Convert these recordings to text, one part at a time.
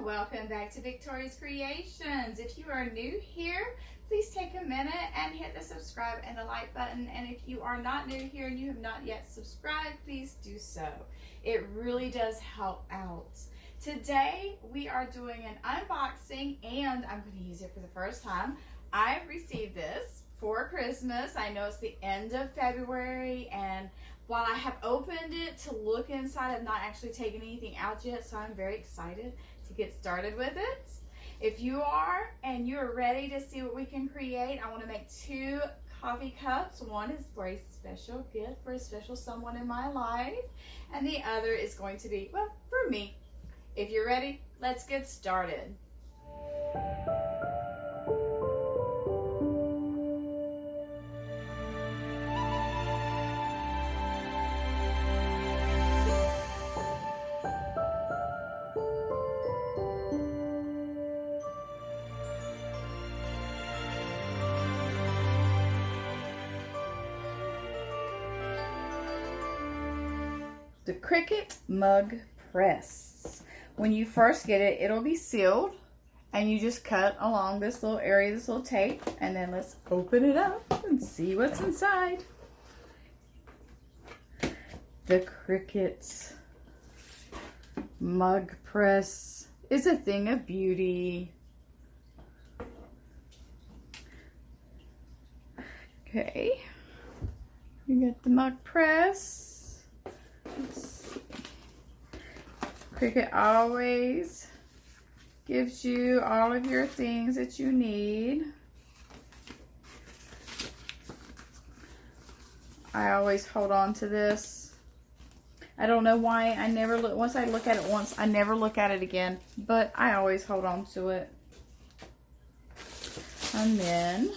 welcome back to Victori's Creations. If you are new here, please take a minute and hit the subscribe and the like button. And if you are not new here and you have not yet subscribed, please do so. It really does help out. Today we are doing an unboxing and I'm going to use it for the first time. I received this for Christmas. I know it's the end of February, and while I have opened it to look inside, I've not actually taken anything out yet, so I'm very excited to get started with it. If you are and you're ready to see what we can create, I want to make 2 coffee cups. One is for a special gift for a special someone in my life, and the other is going to be, well, for me. If you're ready, let's get started. The Cricut mug press. When you first get it, it'll be sealed, and you just cut along this little area, this little tape, and then let's open it up and see what's inside. The Cricut mug press is a thing of beauty. Okay, you get the mug press. Let's see. Cricut always gives you all of your things that you need. I always hold on to this. I don't know why I never look. Once I look at it once, I never look at it again, but I always hold on to it. And then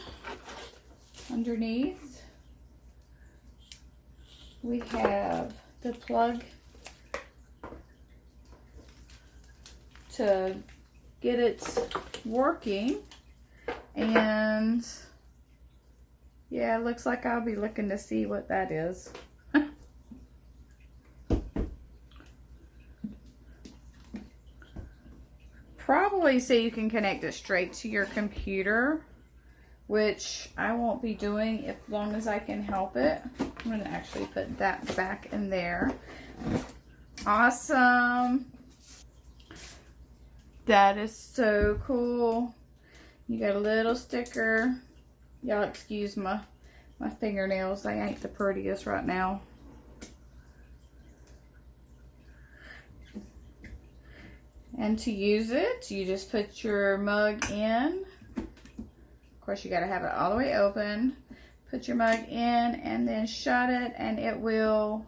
underneath we have the plug to get it working, and yeah, it looks like I'll be looking to see what that is. Probably so you can connect it straight to your computer, which I won't be doing as long as I can help it. I'm going to actually put that back in there. Awesome. That is so cool. You got a little sticker. Y'all excuse my fingernails. They ain't the prettiest right now. And to use it, you just put your mug in. Of course, you got to have it all the way open. Put your mug in and then shut it, and it will,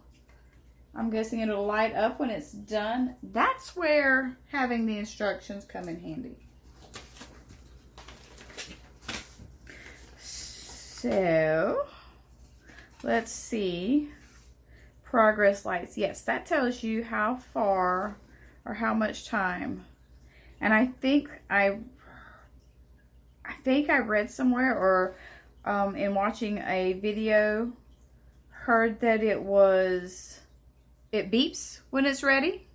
I'm guessing it'll light up when it's done. That's where having the instructions come in handy. So, let's see. Progress lights. Yes, that tells you how far or how much time. And I think I read somewhere, or in watching a video, heard that it beeps when it's ready.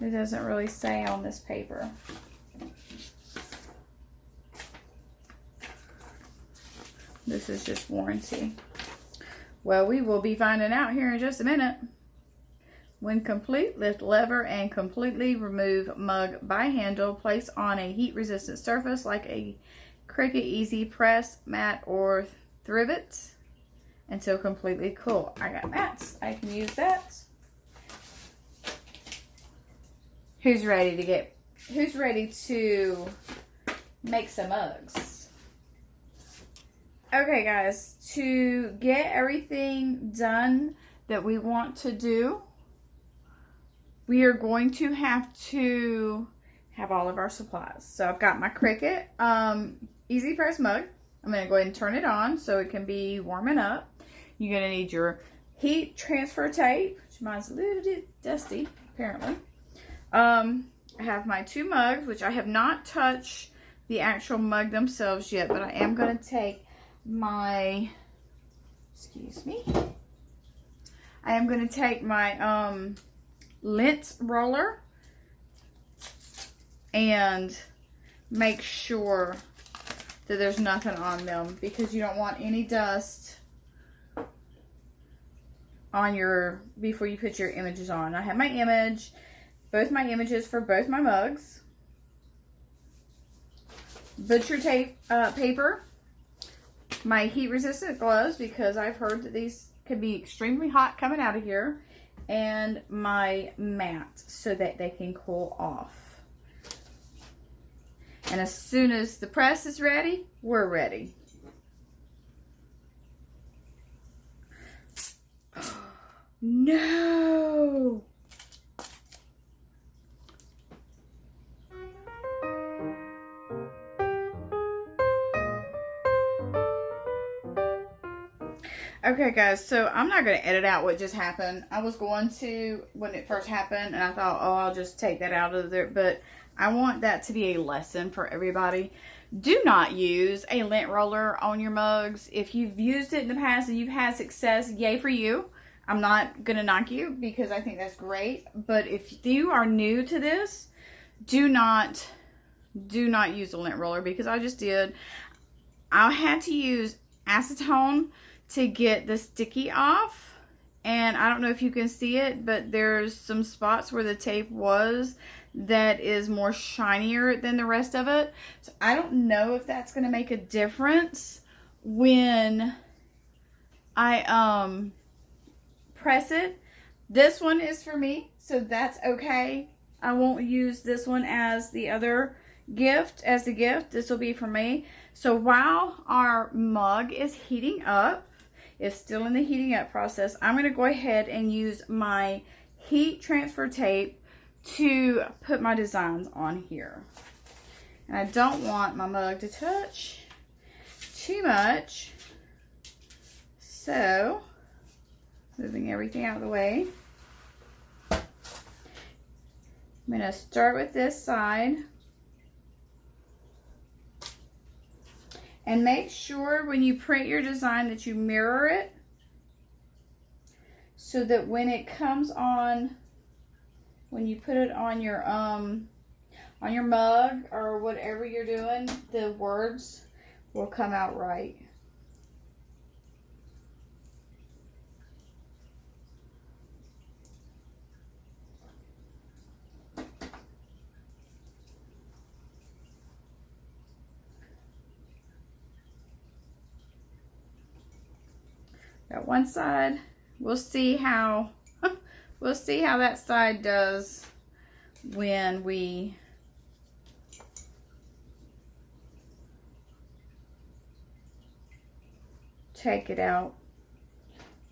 It doesn't really say on this paper. This is just warranty. Well, we will be finding out here in just a minute. When complete, lift lever and completely remove mug by handle. Place on a heat-resistant surface like a Cricut Easy Press, mat, or Thrivet until completely cool. I got mats. I can use that. Who's ready to make some mugs? Okay, guys, to get everything done that we want to do, we are going to have all of our supplies. So I've got my Cricut Easy Press mug. I'm going to go ahead and turn it on so it can be warming up. You're going to need your heat transfer tape, which mine's a little bit dusty, apparently. I have my 2 mugs, which I have not touched the actual mug themselves yet, but I am going to take my, I am going to take my lint roller and make sure that there's nothing on them, because you don't want any dust on your, before you put your images on. I have my image, both my images for both my mugs, butcher tape paper, my heat resistant gloves, because I've heard that these can be extremely hot coming out of here, and my mat so that they can cool off. And as soon as the press is ready, we're ready. No! Okay guys, so I'm not going to edit out what just happened. I was going to when it first happened, and I thought, oh, I'll just take that out of there, but I want that to be a lesson for everybody. Do not use a lint roller on your mugs. If you've used it in the past and you've had success, yay for you. I'm not going to knock you, because I think that's great. But if you are new to this, do not use a lint roller, because I just did. I had to use acetone to get the sticky off, and I don't know if you can see it, but there's some spots where the tape was that is more shinier than the rest of it. So I don't know if that's going to make a difference when I press it. This one is for me, so that's okay. I won't use this one as the other gift, This will be for me. So while our mug is heating up, it's still in the heating up process, I'm going to go ahead and use my heat transfer tape to put my designs on here. And I don't want my mug to touch too much, so moving everything out of the way. I'm going to start with this side. And make sure when you print your design that you mirror it, so that when it comes on, when you put it on your mug or whatever you're doing, the words will come out right. Got one side. We'll see how that side does when we take it out.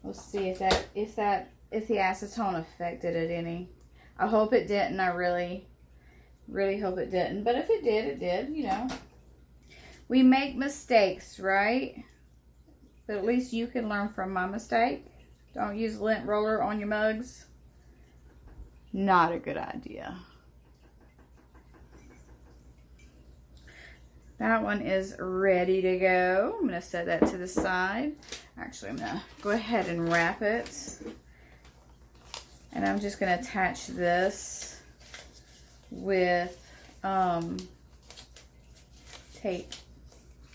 We'll see if the acetone affected it any. I hope it didn't. I really hope it didn't. But if it did, it did, you know. We make mistakes, right? But at least you can learn from my mistake. Don't use lint roller on your mugs. Not a good idea. That one is ready to go. I'm going to set that to the side. Actually, I'm going to go ahead and wrap it. And I'm just going to attach this with tape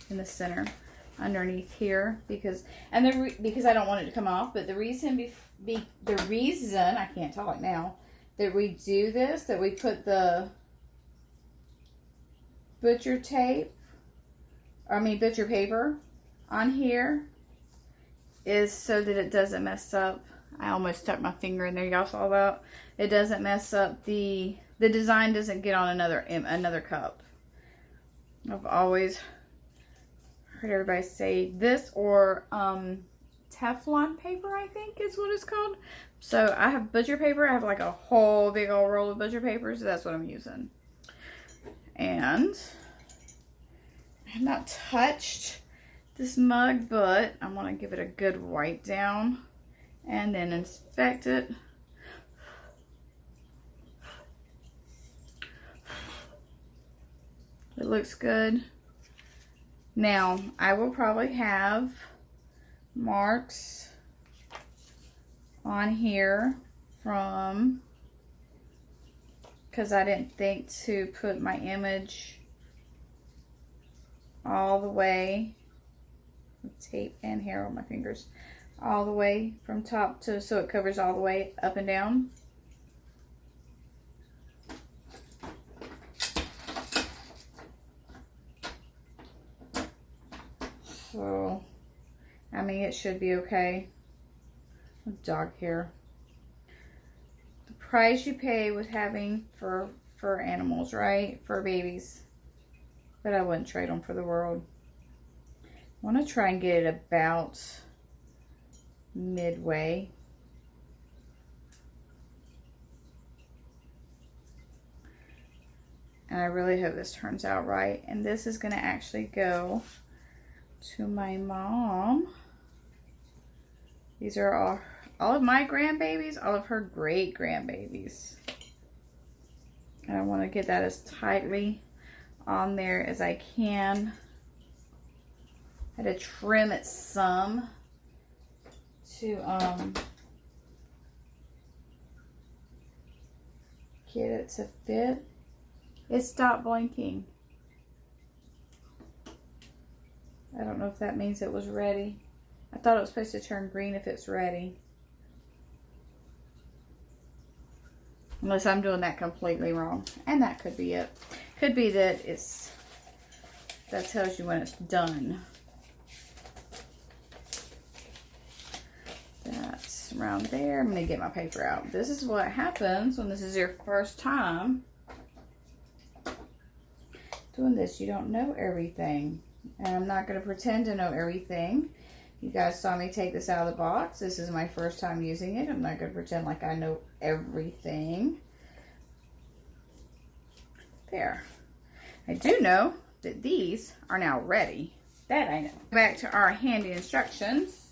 in the center underneath here, because I don't want it to come off. But the reason I can't talk now, that we do this, that we put the butcher paper on here, is so that it doesn't mess up. I almost stuck my finger in there. Y'all saw that? It doesn't mess up the design, doesn't get on another cup. I've always heard everybody say this, or Teflon paper, I think is what it's called. So I have butcher paper. I have like a whole big old roll of butcher paper, so that's what I'm using. And I have not touched this mug, but I want to give it a good wipe down and then inspect it. It looks good. Now, I will probably have marks on here from because I didn't think to put my image all the way, tape and hair on my fingers, all the way from top to, so it covers all the way up and down. So, I mean, it should be okay. Dog hair. The price you pay with having fur animals, right? Fur babies. But I wouldn't trade them for the world. I want to try and get it about midway. And I really hope this turns out right. And this is going to actually go to my mom. These are all of my grandbabies, all of her great grandbabies. And I want to get that as tightly on there as I can. I had to trim it some to get it to fit. It stopped blinking. I don't know if that means it was ready. I thought it was supposed to turn green if it's ready. Unless I'm doing that completely wrong. And that could be it. Could be that that tells you when it's done. That's around there. I'm going to get my paper out. This is what happens when this is your first time doing this. You don't know everything. And I'm not going to pretend to know everything. You guys saw me take this out of the box. This is my first time using it. I'm not going to pretend like I know everything. There. I do know that these are now ready. That I know. Back to our handy instructions.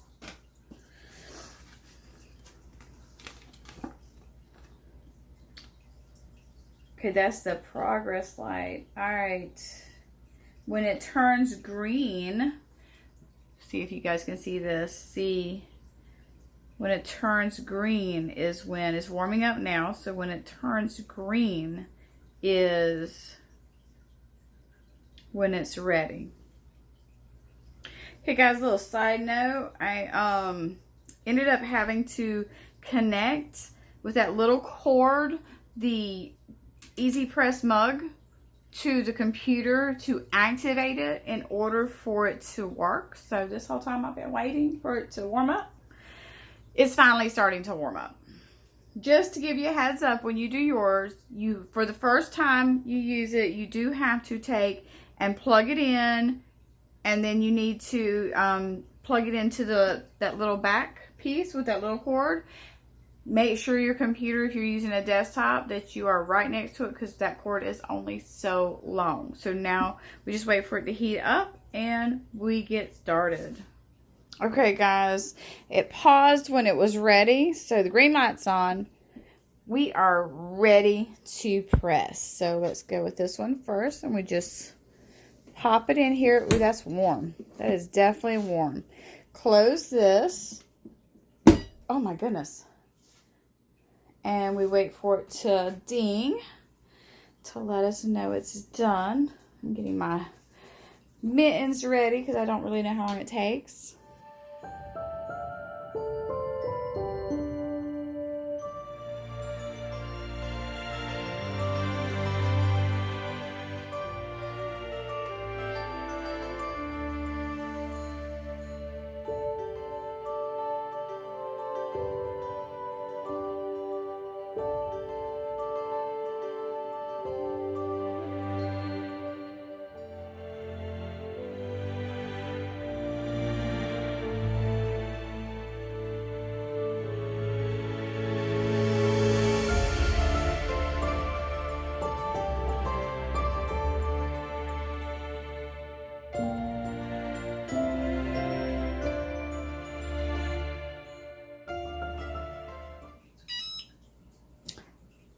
Okay, that's the progress light. All right. When it turns green, see if you guys can see this. See, when it turns green is when it's warming up now. So when it turns green is when it's ready. Okay, guys, a little side note. I ended up having to connect with that little cord the Easy Press mug to the computer to activate it in order for it to work. So this whole time I've been waiting for it to warm up. It's finally starting to warm up. Just to give you a heads up, when you do yours, for the first time you use it, you do have to take and plug it in, and then you need to plug it into that little back piece with that little cord. Make sure your computer, if you're using a desktop, that you are right next to it, because that cord is only so long. So now we just wait for it to heat up and we get started. Okay, guys, it paused when it was ready. So the green light's on. We are ready to press. So let's go with this one first, and we just pop it in here. Ooh, that's warm. That is definitely warm. Close this. Oh my goodness. And we wait for it to ding to let us know it's done. I'm getting my mittens ready because I don't really know how long it takes.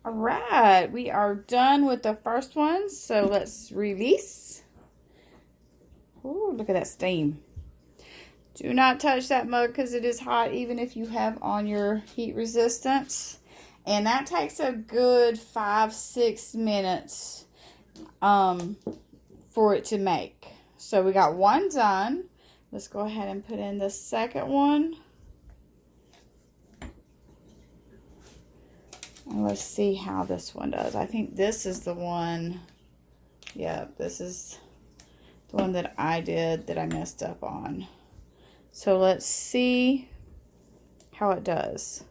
All right, we are done with the first one, so let's release. Ooh, look at that steam. Do not touch that mug because it is hot, even if you have on your heat resistance. And that takes a good 5-6 minutes for it to make. So we got one done. Let's go ahead and put in the second one. And let's see how this one does. I think this is the one. Yeah, this is the one that I did that I messed up on. So let's see how it does.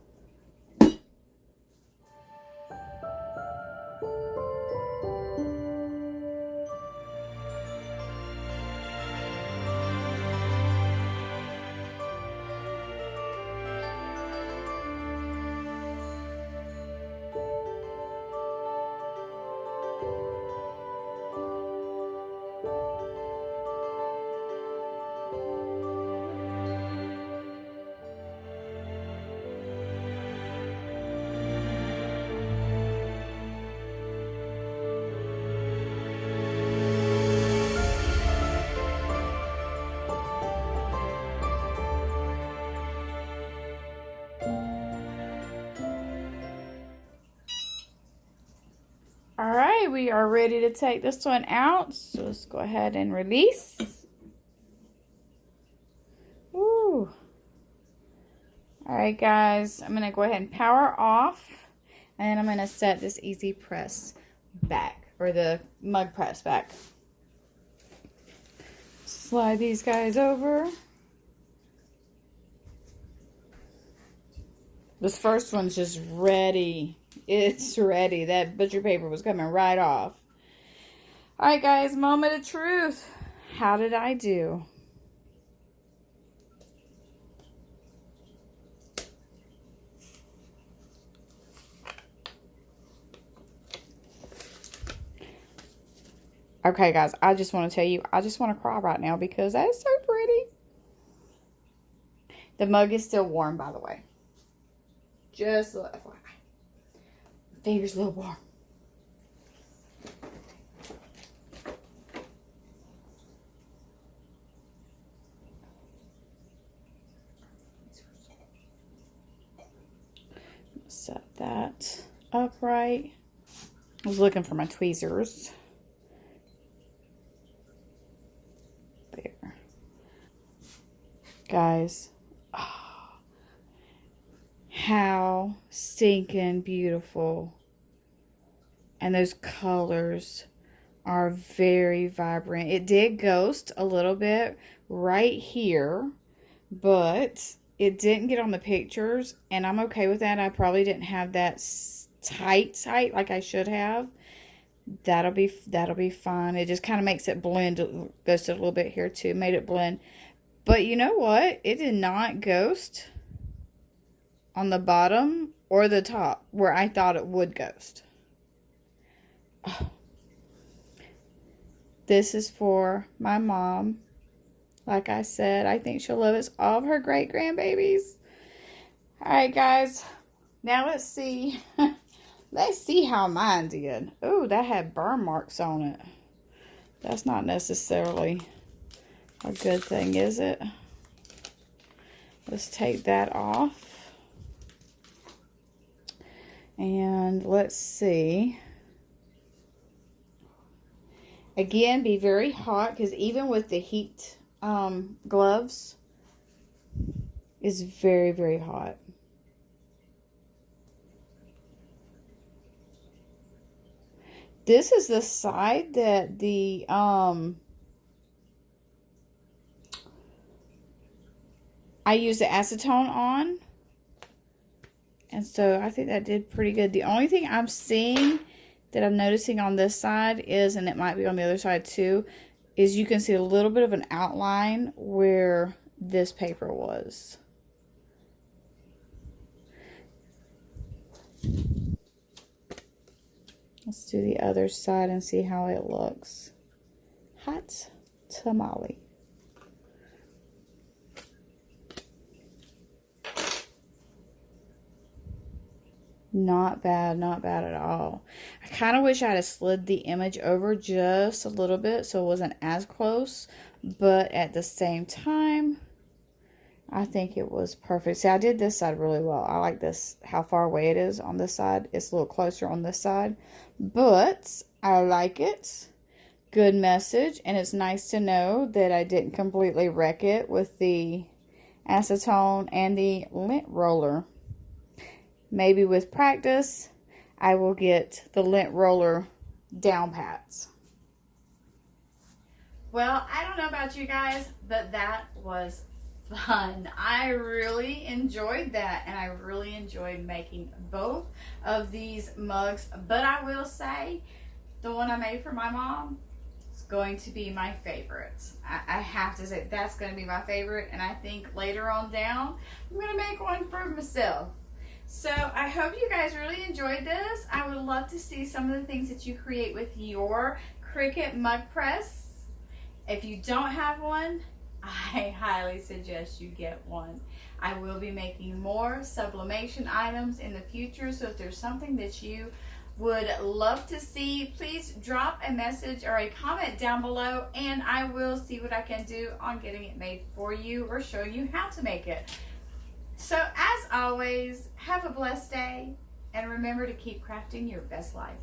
All right, we are ready to take this one out. So let's go ahead and release. Ooh. All right, guys, I'm going to go ahead and power off. And I'm going to set this easy press back, or the mug press back. Slide these guys over. This first one's just ready. It's ready. That butcher paper was coming right off. All right, guys, moment of truth. How did I do? Okay, guys, I just want to tell you, I just want to cry right now because that is so pretty. The mug is still warm, by the way. Just a little FYI. Finger's a little warm. Set that upright. I was looking for my tweezers. There. Guys. How stinking beautiful. And those colors are very vibrant. It did ghost a little bit right here, but it didn't get on the pictures, and I'm okay with that. I probably didn't have that tight like I should have. That'll be fine. It just kind of makes it blend. Ghosted a little bit here too, made it blend. But you know what? It did not ghost on the bottom or the top where I thought it would ghost. Oh. This is for my mom. Like I said, I think she'll love it. It's all of her great grandbabies. All right, guys. Now let's see. Let's see how mine did. Oh, that had burn marks on it. That's not necessarily a good thing, is it? Let's take that off. And let's see. Again, be very hot, because even with the heat gloves, it's very, very hot. This is the side that the I used the acetone on. And so I think that did pretty good. The only thing I'm seeing that I'm noticing on this side is, and it might be on the other side too, is you can see a little bit of an outline where this paper was. Let's do the other side and see how it looks. Hot tamale. Not bad, not bad at all. I kind of wish I had slid the image over just a little bit so it wasn't as close, but at the same time, I think it was perfect. See, I did this side really well. I like this, how far away it is on this side. It's a little closer on this side, but I like it. Good message, and it's nice to know that I didn't completely wreck it with the acetone and the lint roller. Maybe with practice, I will get the lint roller down pats. Well, I don't know about you guys, but that was fun. I really enjoyed that, and I really enjoyed making both of these mugs. But I will say, the one I made for my mom is going to be my favorite. I have to say that's going to be my favorite, and I think later on down, I'm going to make one for myself. So I hope you guys really enjoyed this. I would love to see some of the things that you create with your Cricut mug press. If you don't have one, I highly suggest you get one. I will be making more sublimation items in the future, so if there's something that you would love to see, please drop a message or a comment down below, and I will see what I can do on getting it made for you or showing you how to make it. So as always, have a blessed day, and remember to keep crafting your best life.